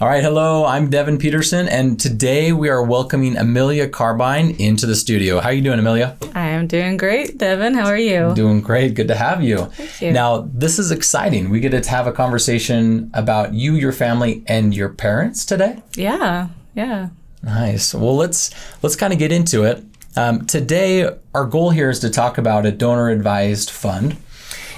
All right, hello, I'm Devin Peterson, and today we are welcoming Amelia Carbine into the studio. How are you doing, Amelia? I am doing great, Devin. How are you? Doing great. Good to have you. Thank you. Now, this is exciting. We get to have a conversation about you, your family, and your parents today. Yeah. Nice. Well, let's kind of get into it. Today, our goal here is to talk about a donor-advised fund,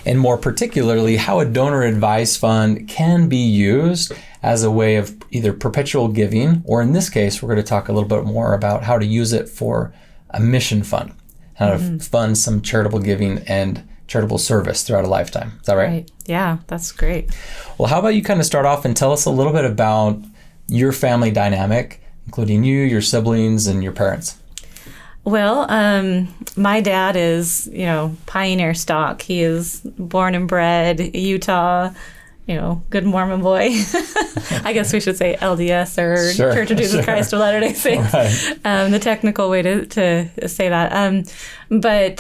and more particularly, how a donor-advised fund can be used as a way of either perpetual giving, or in this case, we're going to talk a little bit more about how to use it for a mission fund, how to fund some charitable giving and charitable service throughout a lifetime. Is that right? Yeah, that's great. Well, how about you kind of start off and tell us a little bit about your family dynamic, including you, your siblings, and your parents. Well, my dad is, pioneer stock. He is born and bred Utah, good Mormon boy. I guess we should say LDS or Sure, Church of Jesus Christ of Latter-day Saints. Right. The technical way to say that. But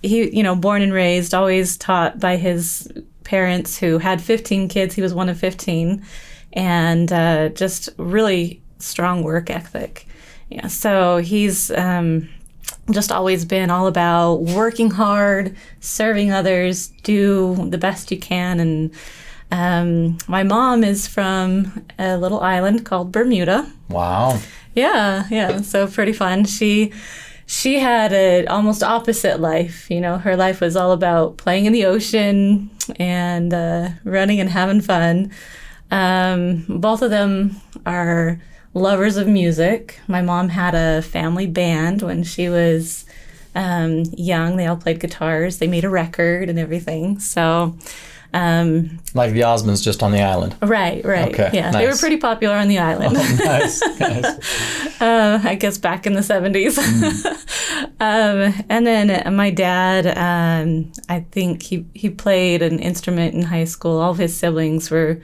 he, born and raised, always taught by his parents who had 15 kids. He was one of 15, and just really strong work ethic. Yeah, so he's just always been all about working hard, serving others, do the best you can. And my mom is from a little island called Bermuda. Wow. Yeah. So pretty fun. She had an almost opposite life. Her life was all about playing in the ocean and running and having fun. Both of them are lovers of music. My mom had a family band when she was young. They all played guitars. They made a record and everything. So, like the Osmonds, just on the island. Right. Okay, Yeah, nice. They were pretty popular on the island. Oh, nice. I guess back in the 70s. And then my dad, I think he played an instrument in high school. All of his siblings were,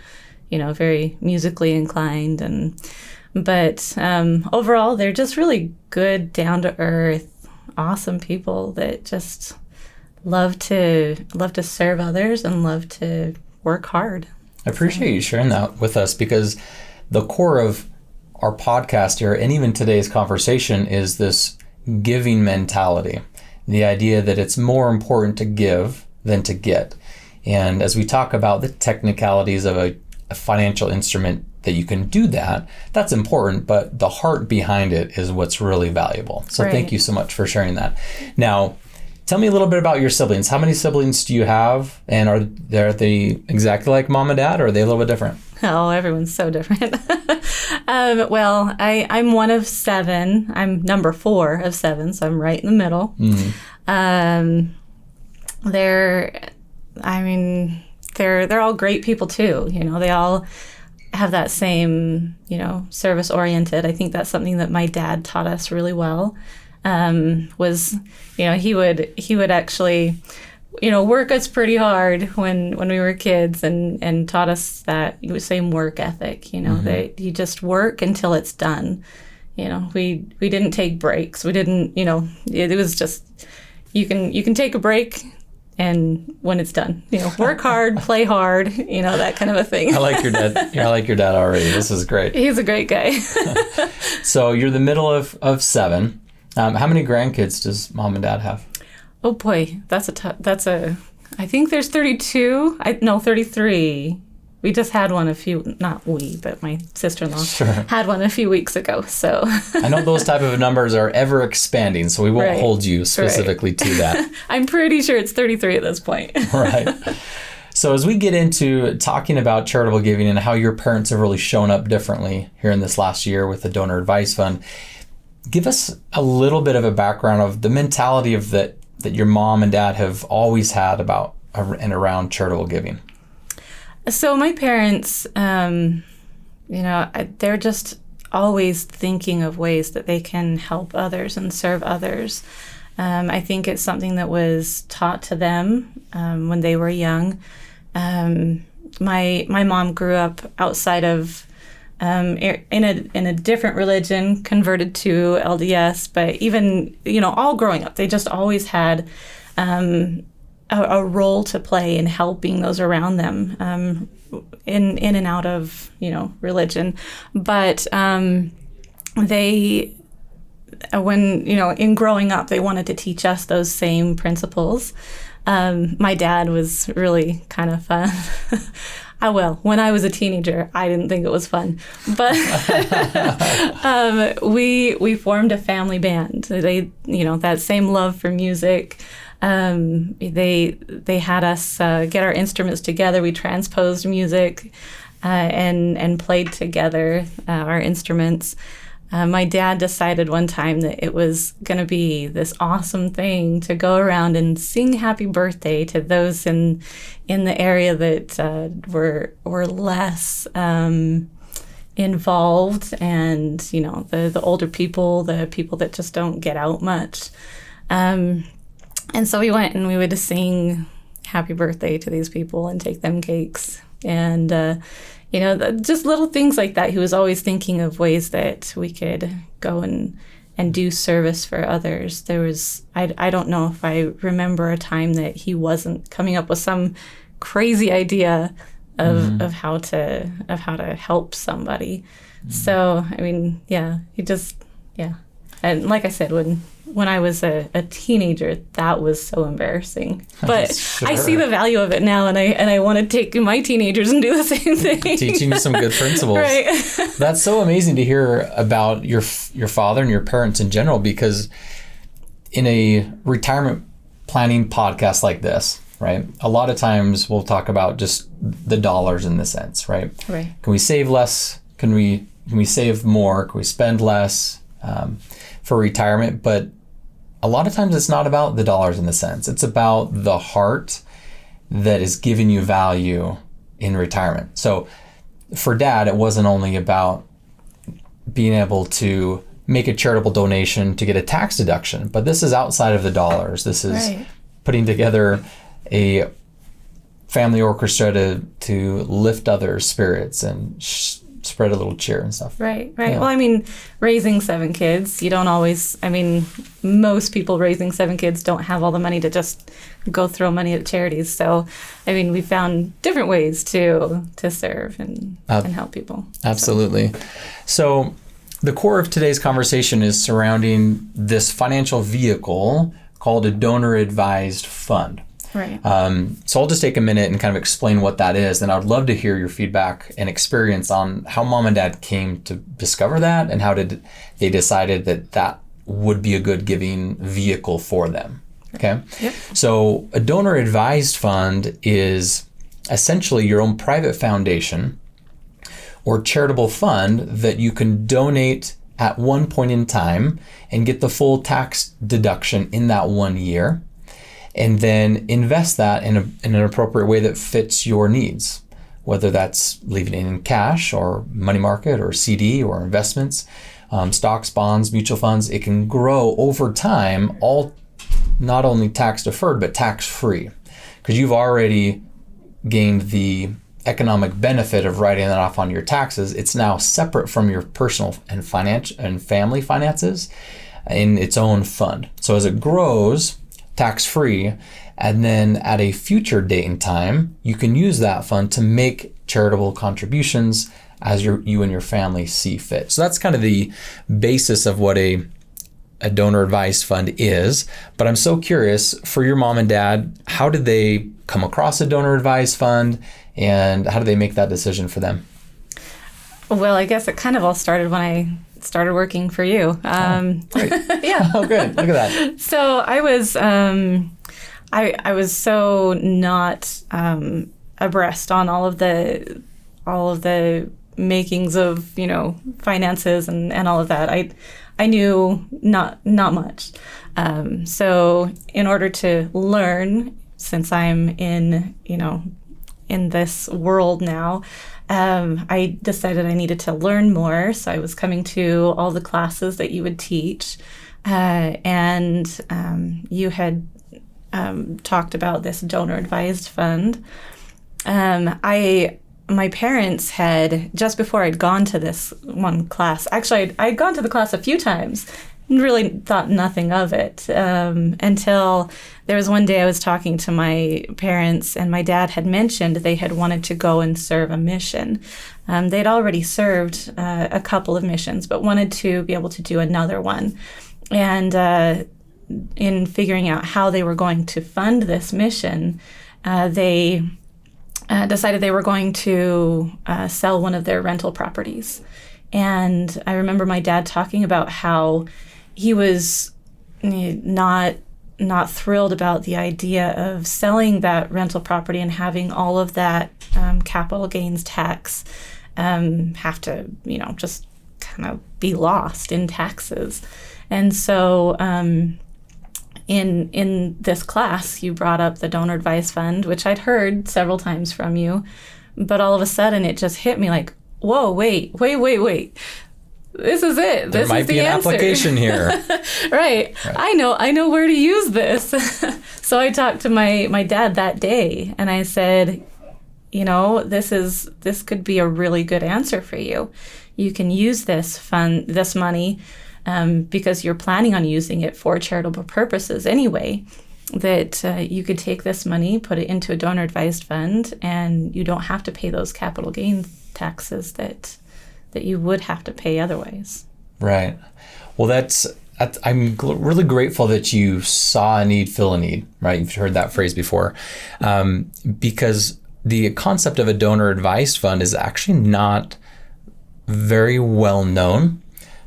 very musically inclined, but overall, they're just really good, down-to-earth, awesome people that just love to serve others and love to work hard. I appreciate you sharing that with us, because the core of our podcast here, and even today's conversation, is this giving mentality. The idea that it's more important to give than to get. And as we talk about the technicalities of a financial instrument that you can do that's important, but the heart behind it is what's really valuable. So Right. Thank you so much for sharing that. Now, tell me a little bit about your siblings. How many siblings do you have? And are they exactly like mom and dad, or are they a little bit different? Oh, everyone's so different. Well, I'm one of 7. I'm number 4 of 7, so I'm right in the middle. They're all great people too. They all have that same, service oriented. I think that's something that my dad taught us really well. Was, he would actually, work us pretty hard when we were kids, and taught us that same work ethic. That you just work until it's done. We didn't take breaks. We didn't. It was just you can take a break. And when it's done, work hard, play hard, that kind of a thing. I like your dad. I like your dad already. This is great. He's a great guy. So you're the middle of 7. How many grandkids does mom and dad have? Oh boy, I think there's 32. 33. We just had one but my sister-in-law had one a few weeks ago. So I know those type of numbers are ever expanding, so we won't hold you specifically to that. I'm pretty sure it's 33 at this point. Right. So as we get into talking about charitable giving and how your parents have really shown up differently here in this last year with the Donor Advice Fund, give us a little bit of a background of the mentality of that your mom and dad have always had about and around charitable giving. So my parents, they're just always thinking of ways that they can help others and serve others. I think it's something that was taught to them when they were young. My mom grew up outside of in a different religion, converted to LDS, but even all growing up, they just always had a role to play in helping those around them. in and out of, religion. But they, when, in growing up, they wanted to teach us those same principles. My dad was really kind of fun. When I was a teenager, I didn't think it was fun, but we formed a family band. They, that same love for music. They had us get our instruments together. We transposed music and played together our instruments. My dad decided one time that it was going to be this awesome thing to go around and sing happy birthday to those in the area that were less involved, and the older people, the people that just don't get out much. And so we went and we would sing happy birthday to these people and take them cakes, and just little things like that. He was always thinking of ways that we could go and do service for others. There was, I don't know if I remember a time that he wasn't coming up with some crazy idea of how to help somebody. So, and like I said, when I was a teenager, that was so embarrassing. But sure. I see the value of it now, and I want to take my teenagers and do the same thing. Teaching some good principles. Right. That's so amazing to hear about your father and your parents in general, because in a retirement planning podcast like this, right, a lot of times we'll talk about just the dollars in the sense, right? Right. Can we save less? Can we save more? Can we spend less for retirement? But a lot of times it's not about the dollars in the cents. It's about the heart that is giving you value in retirement. So for Dad, it wasn't only about being able to make a charitable donation to get a tax deduction, but this is outside of the dollars. This is putting together a family orchestra to lift others' spirits and spread a little cheer and stuff. Right. Yeah. Well, raising 7 kids, you don't always, most people raising 7 kids don't have all the money to just go throw money at charities. So, we found different ways to serve and help people. Absolutely. So the core of today's conversation is surrounding this financial vehicle called a donor-advised fund. Right. So I'll just take a minute and kind of explain what that is, and I'd love to hear your feedback and experience on how Mom and Dad came to discover that, and how did they decided that would be a good giving vehicle for them. Okay. Yep. So a donor-advised fund is essentially your own private foundation or charitable fund that you can donate at one point in time and get the full tax deduction in that 1 year, and then invest that in an appropriate way that fits your needs, whether that's leaving it in cash or money market or CD or investments, stocks, bonds, mutual funds. It can grow over time, all not only tax deferred, but tax free, because you've already gained the economic benefit of writing that off on your taxes. It's now separate from your personal and financial and family finances in its own fund. So as it grows, tax-free, and then at a future date and time, you can use that fund to make charitable contributions as you and your family see fit. So that's kind of the basis of what a donor-advised fund is. But I'm so curious, for your mom and dad, how did they come across a donor-advised fund, and how did they make that decision for them? Well, I guess it kind of all started when I started working for you. Great. Yeah. Oh, good. Look at that. So I was, I was so not abreast on all of the makings of finances and all of that. I knew not much. So in order to learn, since I'm in this world now, I decided I needed to learn more. So I was coming to all the classes that you would teach, and you had talked about this donor-advised fund. My parents had, just before I'd gone to this one class, actually I'd gone to the class a few times, really thought nothing of it until there was one day I was talking to my parents, and my dad had mentioned they had wanted to go and serve a mission. They'd already served a couple of missions, but wanted to be able to do another one. And in figuring out how they were going to fund this mission, they decided they were going to sell one of their rental properties. And I remember my dad talking about how he was not thrilled about the idea of selling that rental property and having all of that capital gains tax have to, just kind of be lost in taxes. And so in this class, you brought up the donor advised fund, which I'd heard several times from you, but all of a sudden it just hit me like, whoa, wait. This is it. There this might is the be an answer. application here. Right. I know where to use this. So I talked to my dad that day, and I said, this could be a really good answer for you. You can use this money because you're planning on using it for charitable purposes anyway. That you could take this money, put it into a donor advised fund, and you don't have to pay those capital gain taxes that you would have to pay otherwise. Right. Well, I'm really grateful that you saw a need, fill a need, right? You've heard that phrase before. Because the concept of a donor advised fund is actually not very well known.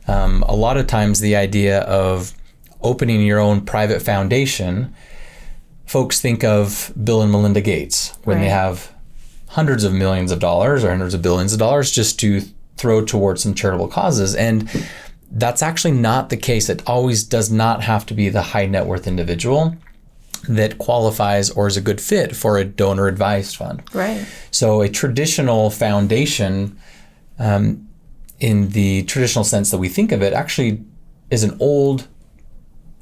A lot of times the idea of opening your own private foundation, folks think of Bill and Melinda Gates when they have hundreds of millions of dollars or hundreds of billions of dollars just to throw towards some charitable causes. And that's actually not the case. It always does not have to be the high net worth individual that qualifies or is a good fit for a donor advised fund. Right. So a traditional foundation, in the traditional sense that we think of it, actually is an old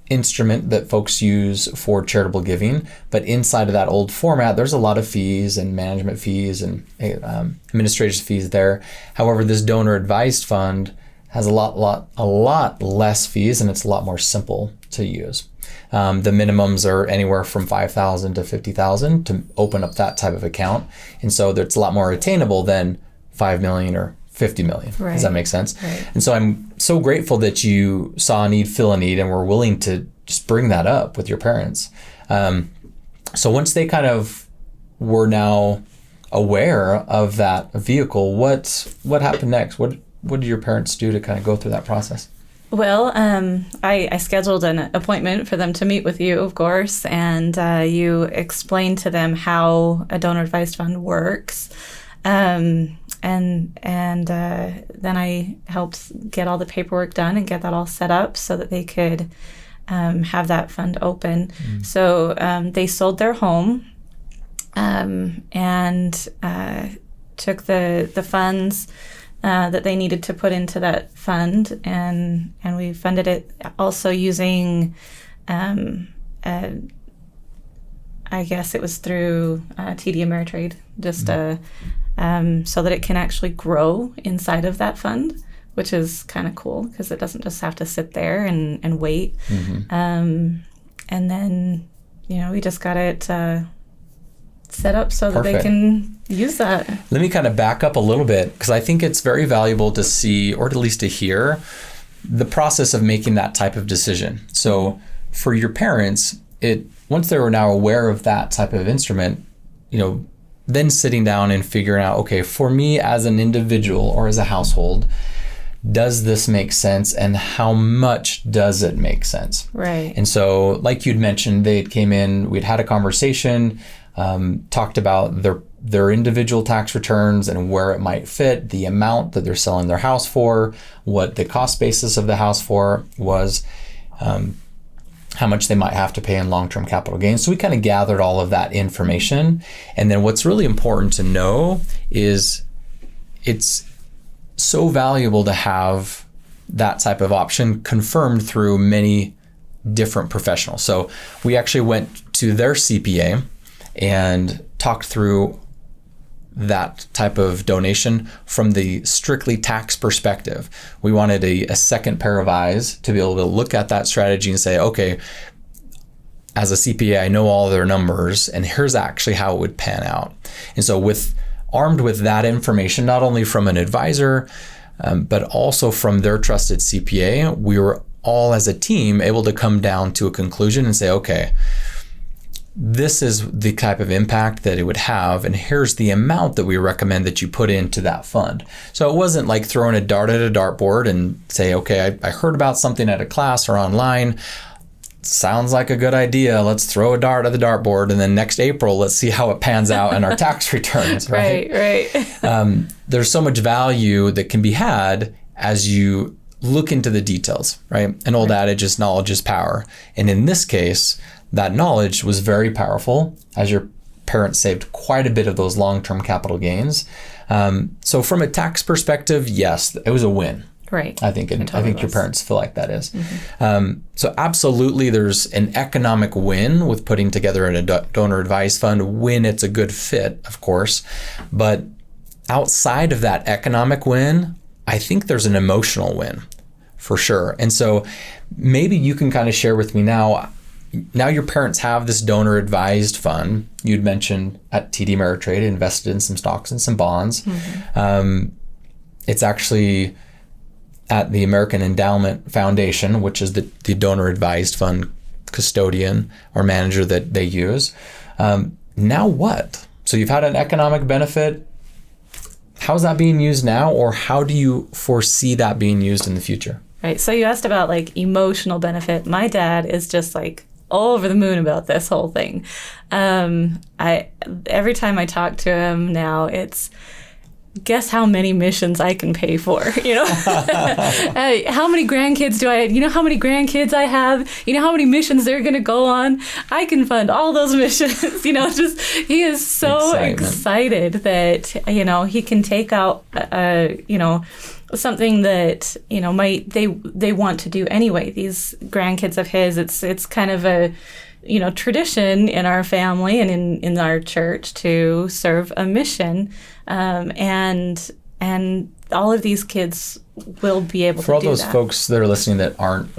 instrument that folks use for charitable giving, but inside of that old format, there's a lot of fees and management fees and administrative fees there. However, this donor advised fund has a lot less fees, and it's a lot more simple to use. The minimums are anywhere from $5,000 to $50,000 to open up that type of account, and so it's a lot more attainable than $5 million or $50 million. Right. Does that make sense? Right. And so I'm so grateful that you saw a need, fill a need, and were willing to just bring that up with your parents. So once they kind of were now aware of that vehicle, what happened next? What did your parents do to kind of go through that process? Well, I scheduled an appointment for them to meet with you, of course, and you explained to them how a donor advised fund works. And then I helped get all the paperwork done and get that all set up so that they could have that fund open. Mm. So they sold their home and took the funds that they needed to put into that fund, and we funded it also using, I guess it was through TD Ameritrade, just so that it can actually grow inside of that fund, which is kind of cool because it doesn't just have to sit there and wait. Mm-hmm. And then, we just got it set up so that they can use that. Let me kind of back up a little bit, because I think it's very valuable to see, or at least to hear, the process of making that type of decision. So for your parents, once they were now aware of that type of instrument, then sitting down and figuring out, okay, for me as an individual or as a household, does this make sense, and how much does it make sense? Right. And so, like you'd mentioned, they came in, we'd had a conversation, talked about their individual tax returns and where it might fit, the amount that they're selling their house for, what the cost basis of the house for was, how much they might have to pay in long-term capital gains. So we kind of gathered all of that information. And then what's really important to know is it's so valuable to have that type of option confirmed through many different professionals. So we actually went to their CPA and talked through that type of donation from the strictly tax perspective. We wanted a second pair of eyes to be able to look at that strategy and say, okay, as a CPA, I know all their numbers, and here's actually how it would pan out. And so armed with that information, not only from an advisor, but also from their trusted CPA, we were all as a team able to come down to a conclusion and say, okay, this is the type of impact that it would have, and here's the amount that we recommend that you put into that fund. So it wasn't like throwing a dart at a dartboard and say, okay, I heard about something at a class or online. Sounds like a good idea. Let's throw a dart at the dartboard, and then next April, let's see how it pans out in our tax returns, right? Right. There's so much value that can be had as you look into the details, right? An old adage is knowledge is power. And in this case, that knowledge was very powerful as your parents saved quite a bit of those long-term capital gains. So from a tax perspective, yes, it was a win. Right. I think your parents feel like that is. Mm-hmm. So absolutely, there's an economic win with putting together a donor advised fund when it's a good fit, of course. But outside of that economic win, I think there's an emotional win for sure. And so maybe you can kind of share with me now your parents have this donor advised fund. You'd mentioned at TD Ameritrade invested in some stocks and some bonds. Mm-hmm. It's actually at the American Endowment Foundation, which is the donor advised fund custodian or manager that they use. Now what? So you've had an economic benefit. How's that being used now, or how do you foresee that being used in the future? Right. So you asked about like emotional benefit. My dad is just like all over the moon about this whole thing. Every time I talk to him now, it's guess how many missions I can pay for, you know? How many grandkids do I, you know how many grandkids I have? You know how many missions they're going to go on? I can fund all those missions, you know, just, he is so excited that, you know, he can take out, you know, something that, you know, they want to do anyway. These grandkids of his, it's kind of a, you know, tradition in our family and in our church to serve a mission. And all of these kids will be able to do that. For all those folks that are listening that aren't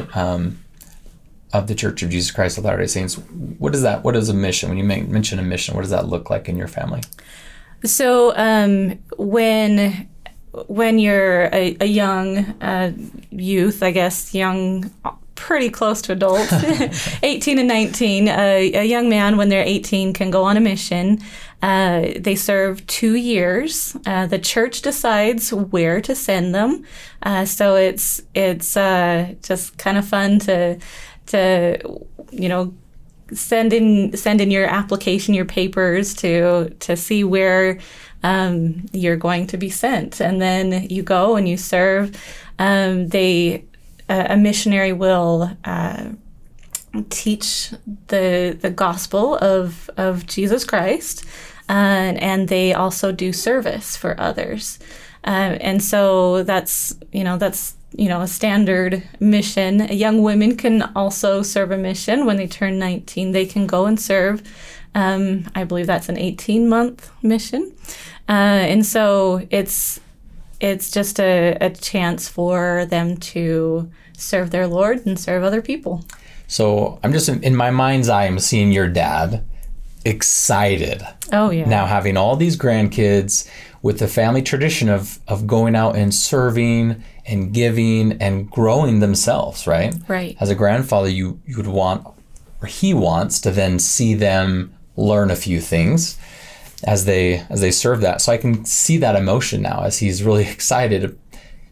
of the Church of Jesus Christ of Latter-day Saints, what is a mission? When you mention a mission, what does that look like in your family? So when you're a young youth, I guess, pretty close to adults, 18 and 19, a young man when they're 18 can go on a mission. They serve 2 years. The church decides where to send them. So it's just kind of fun to you know, send in your application, your papers to see where you're going to be sent, and then you go and you serve. A missionary will teach the gospel of Jesus Christ, and they also do service for others, and so that's a standard mission. Young women can also serve a mission when they turn 19. They can go and serve. I believe that's an 18-month mission, and so it's just a chance for them to serve their Lord and serve other people. So I'm just, in my mind's eye, I'm seeing your dad excited. Oh, yeah. Now having all these grandkids with the family tradition of going out and serving and giving and growing themselves, right? Right. As a grandfather, you would want, or he wants, to then see them learn a few things as they serve that. So I can see that emotion now as he's really excited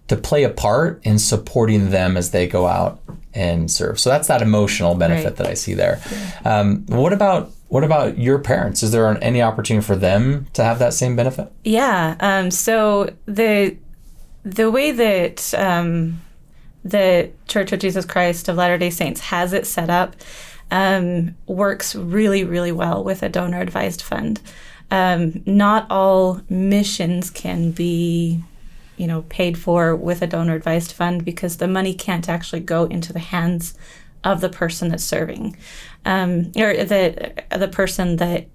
to play a part in supporting them as they go out and serve. So that's that emotional benefit that I see there. Yeah. What about your parents? Is there any opportunity for them to have that same benefit? Yeah. So the way that the Church of Jesus Christ of Latter-day Saints has it set up works really, really well with a donor advised fund. Not all missions can be, paid for with a donor advised fund because the money can't actually go into the hands of the person that's serving, or the person that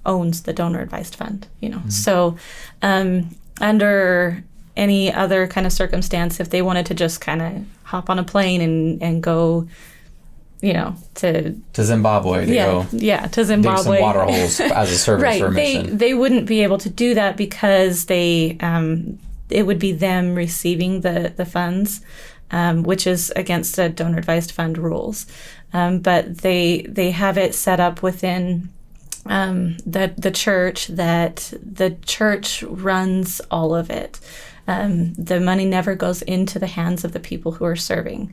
owns the donor advised fund, So under any other kind of circumstance, if they wanted to just kind of hop on a plane and go, to Zimbabwe to go to Zimbabwe, dig some water holes as a service or a mission. They wouldn't be able to do that because it would be them receiving the funds, which is against the donor advised fund rules. But they have it set up within the church that the church runs all of it. The money never goes into the hands of the people who are serving.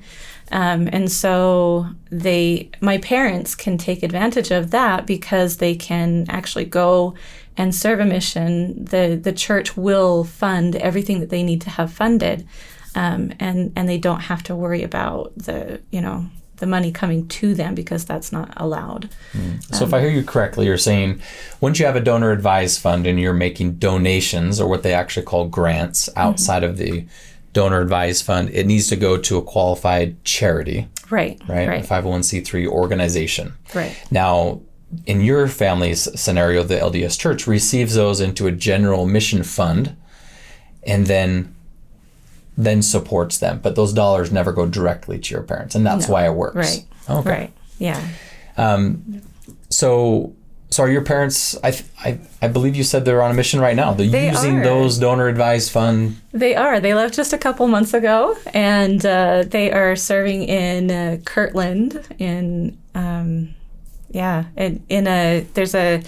And so my parents can take advantage of that because they can actually go and serve a mission. The church will fund everything that they need to have funded. And they don't have to worry about the money coming to them because that's not allowed. So if I hear you correctly, you're saying once you have a donor advised fund and you're making donations or what they actually call grants outside of the donor advised fund, it needs to go to a qualified charity. Right. A 501c3 organization. Right. Now, in your family's scenario, the LDS Church receives those into a general mission fund and then supports them, but those dollars never go directly to your parents, and that's why it works. Right. Okay. Right. Yeah. So are your parents? I believe you said they're on a mission right now. They're using those donor advised fund. They are. They left just a couple months ago, and they are serving in Kirtland. There's a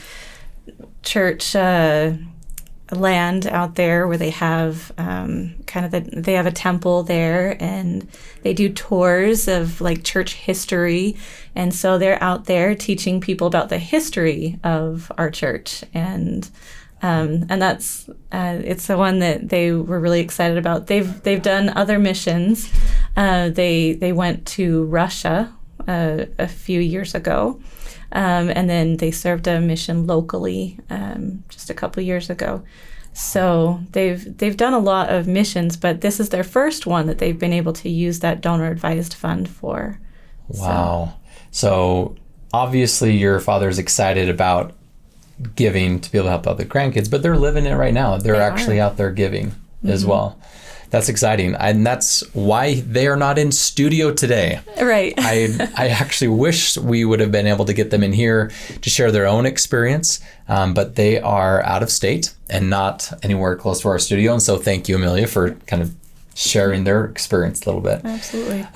church. Land out there where they have they have a temple there, and they do tours of like church history, and so they're out there teaching people about the history of our church, and that's it's the one that they were really excited about. They've done other missions. They went to Russia a few years ago. And then they served a mission locally just a couple years ago. So they've done a lot of missions, but this is their first one that they've been able to use that donor advised fund for. Wow. So obviously your father's excited about giving to be able to help out the grandkids, but they're living it right now. They're actually out there giving as well. That's exciting. And that's why they are not in studio today. Right. I actually wish we would have been able to get them in here to share their own experience, but they are out of state and not anywhere close to our studio. And so thank you, Amelia, for kind of sharing their experience a little bit. Absolutely.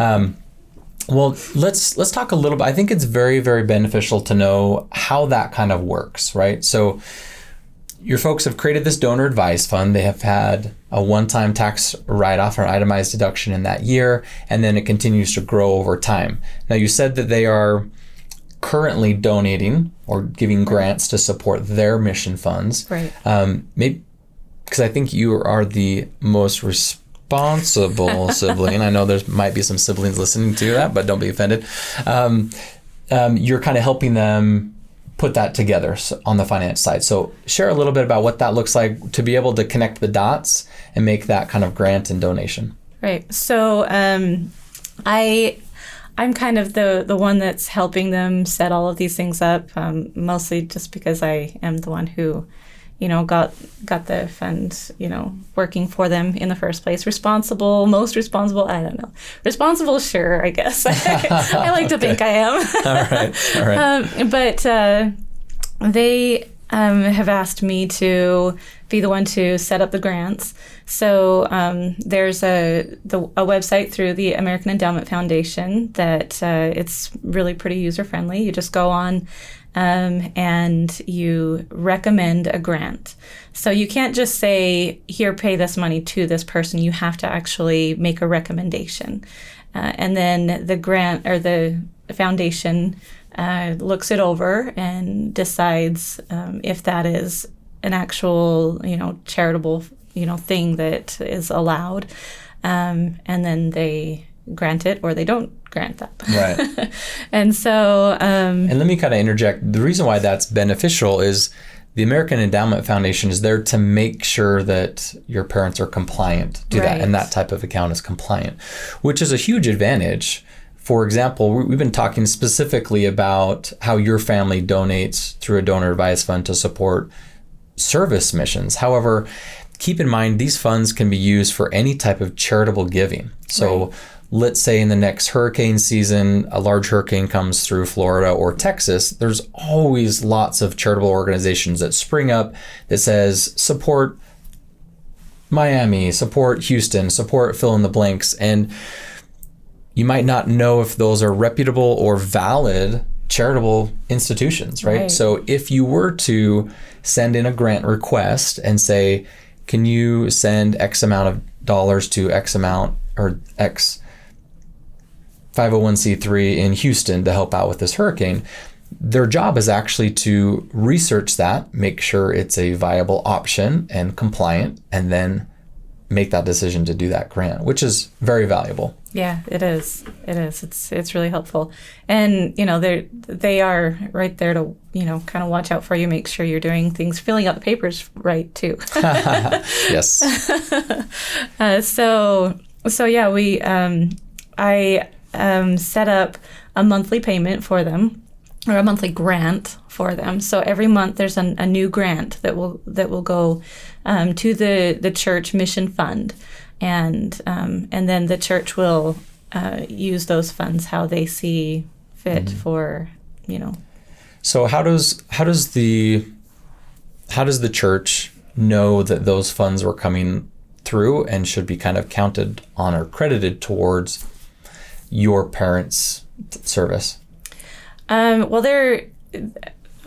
Well, let's talk a little bit. I think it's very, very beneficial to know how that kind of works, right? So your folks have created this donor advised fund. They have had a one-time tax write-off or itemized deduction in that year, and then it continues to grow over time. Now, you said that they are currently donating or giving grants to support their mission funds. Right. Maybe because I think you are the most responsible sibling. I know there might be some siblings listening to that, but don't be offended. You're kind of helping them put that together on the finance side. So share a little bit about what that looks like to be able to connect the dots and make that kind of grant and donation. Right. So I'm kind of the one that's helping them set all of these things up, mostly just because I am the one who, got the fund, working for them in the first place. Most responsible, I don't know. Responsible, sure, I guess. I like to think I am. All right. But they have asked me to be the one to set up the grants. So there's a website through the American Endowment Foundation that it's really pretty user-friendly. You just go on and you recommend a grant. So you can't just say, here, pay this money to this person. You have to actually make a recommendation. And then the grant or the foundation looks it over and decides if that is an actual, charitable, thing that is allowed. And then they grant it or they don't grant that. Right. And so... and let me kind of interject. The reason why that's beneficial is the American Endowment Foundation is there to make sure that your parents are compliant to that, and that type of account is compliant, which is a huge advantage for example, we've been talking specifically about how your family donates through a donor advised fund to support service missions. However, keep in mind these funds can be used for any type of charitable giving. So let's say in the next hurricane season, a large hurricane comes through Florida or Texas, there's always lots of charitable organizations that spring up that says support Miami, support Houston, support fill in the blanks. And you might not know if those are reputable or valid charitable institutions, right? So if you were to send in a grant request and say, can you send X amount of dollars to X amount or X 501c3 in Houston to help out with this hurricane, their job is actually to research that, make sure it's a viable option and compliant, and then make that decision to do that grant, which is very valuable. Yeah, it is. It is. It's really helpful. And, they are right there to, kind of watch out for you, make sure you're doing things, filling out the papers right too. Yes. I set up a monthly payment for them, or a monthly grant for them. So every month there's a new grant that will go to the church mission fund, and then the church will use those funds how they see fit for. So how does the church know that those funds were coming through and should be kind of counted on or credited towards your parents' service? Well, the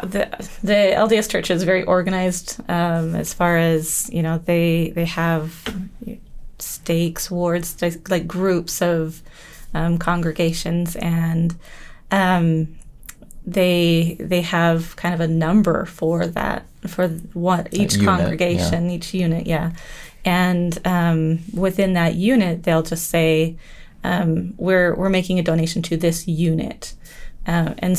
LDS Church is very organized as far as, they have stakes, wards, like groups of congregations, and they have kind of a number for that, for what each unit, congregation, each unit, and within that unit, they'll just say, we're making a donation to this unit. And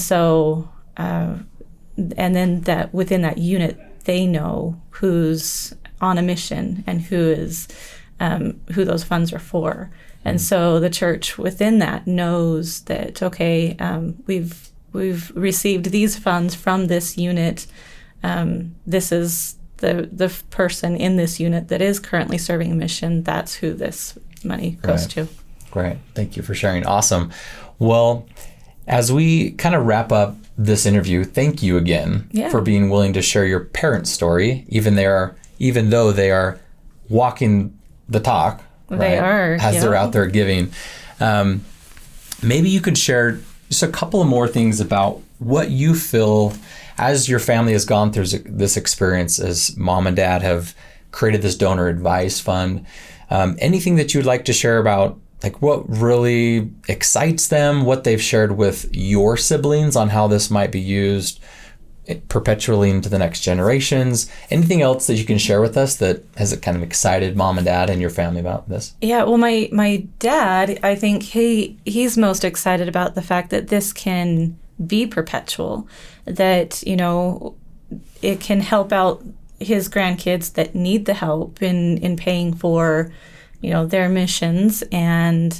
then that within that unit, they know who's on a mission and who those funds are for. And so the church within that knows that, okay, we've received these funds from this unit. This is the person in this unit that is currently serving a mission. That's who this money goes to. Great. Thank you for sharing. Awesome. Well, as we kind of wrap up this interview, thank you again for being willing to share your parents' story, even though they are walking the talk. They are. As they're out there giving. Maybe you could share just a couple of more things about what you feel as your family has gone through this experience, as mom and dad have created this donor advised fund. Anything that you'd like to share about, like, what really excites them, what they've shared with your siblings on how this might be used perpetually into the next generations? Anything else that you can share with us that has kind of excited mom and dad and your family about this? Yeah, well, my dad, I think he's most excited about the fact that this can be perpetual, that, it can help out his grandkids that need the help in paying for their missions, and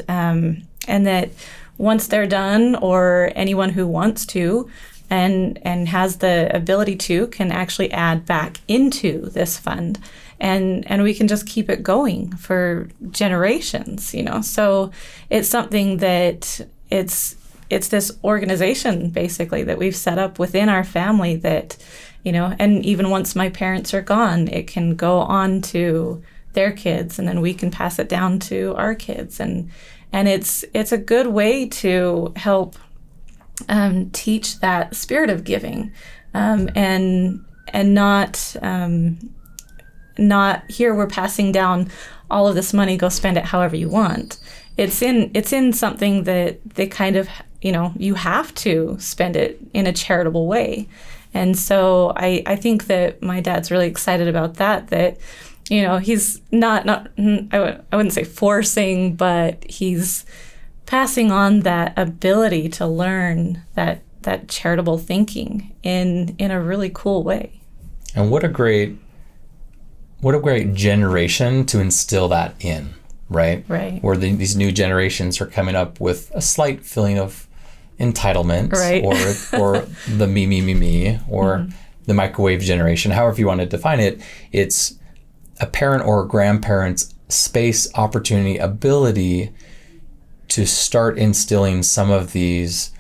that once they're done, or anyone who wants to and has the ability to, can actually add back into this fund, and we can just keep it going for generations. So it's something that it's this organization basically that we've set up within our family that, and even once my parents are gone, it can go on to their kids, and then we can pass it down to our kids, and it's a good way to help teach that spirit of giving, and not here we're passing down all of this money, go spend it however you want. It's in something that they kind of, you have to spend it in a charitable way, and so I think that my dad's really excited about that. He's not I wouldn't say forcing, but he's passing on that ability to learn that charitable thinking in a really cool way. And what a great generation to instill that in, right? Right. Where these new generations are coming up with a slight feeling of entitlement, right. or the me, or the microwave generation, however you want to define it. It's a parent or a grandparent's space, opportunity, ability to start instilling some of these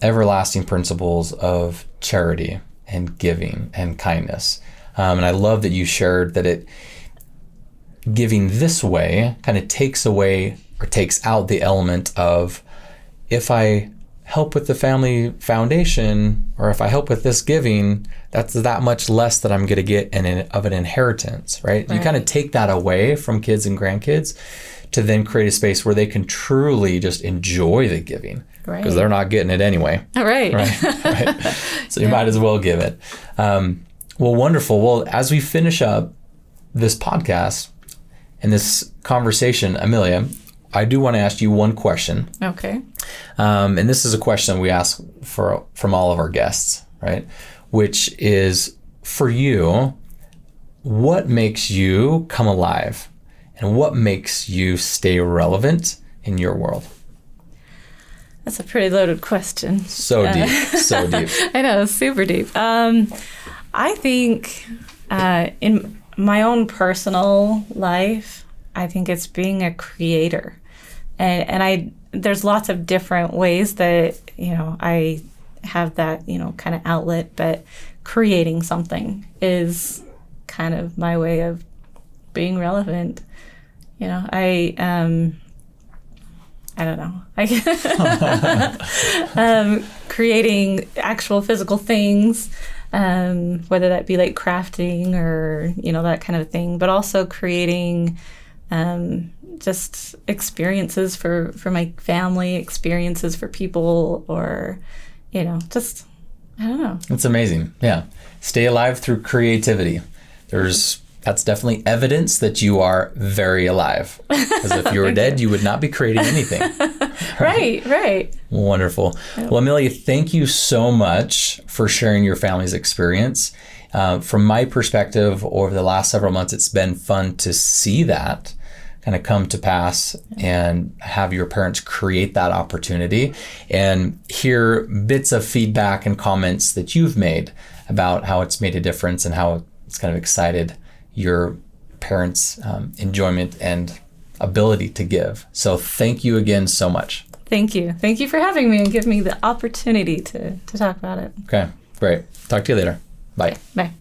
everlasting principles of charity and giving and kindness. And I love that you shared that giving this way kind of takes away or takes out the element of, if I help with the family foundation, or if I help with this giving, that's that much less that I'm going to get of an inheritance, right? You kind of take that away from kids and grandkids to then create a space where they can truly just enjoy the giving, because they're not getting it anyway. Right. So you might as well give it. Well, wonderful. Well, as we finish up this podcast and this conversation, Amelia, I do want to ask you one question. Okay. And this is a question we ask from all of our guests, right? Which is, for you, what makes you come alive? And what makes you stay relevant in your world? That's a pretty loaded question. So deep, so deep. I know, super deep. I think in my own personal life, I think it's being a creator. And there's lots of different ways that, I have that, kind of outlet, but creating something is kind of my way of being relevant. I don't know. Creating actual physical things, whether that be like crafting or, that kind of thing, but also creating just experiences for my family, experiences for people, or, just, I don't know. It's amazing. Yeah. Stay alive through creativity. That's definitely evidence that you are very alive. Because if you were dead, you would not be creating anything. Right. Wonderful. Well, Amelia, thank you so much for sharing your family's experience. From my perspective, over the last several months, it's been fun to see that kind of come to pass and have your parents create that opportunity and hear bits of feedback and comments that you've made about how it's made a difference and how it's kind of excited your parents' enjoyment and ability to give. So thank you again so much. Thank you. Thank you for having me and giving me the opportunity to talk about it. Okay, great. Talk to you later. Bye. Bye.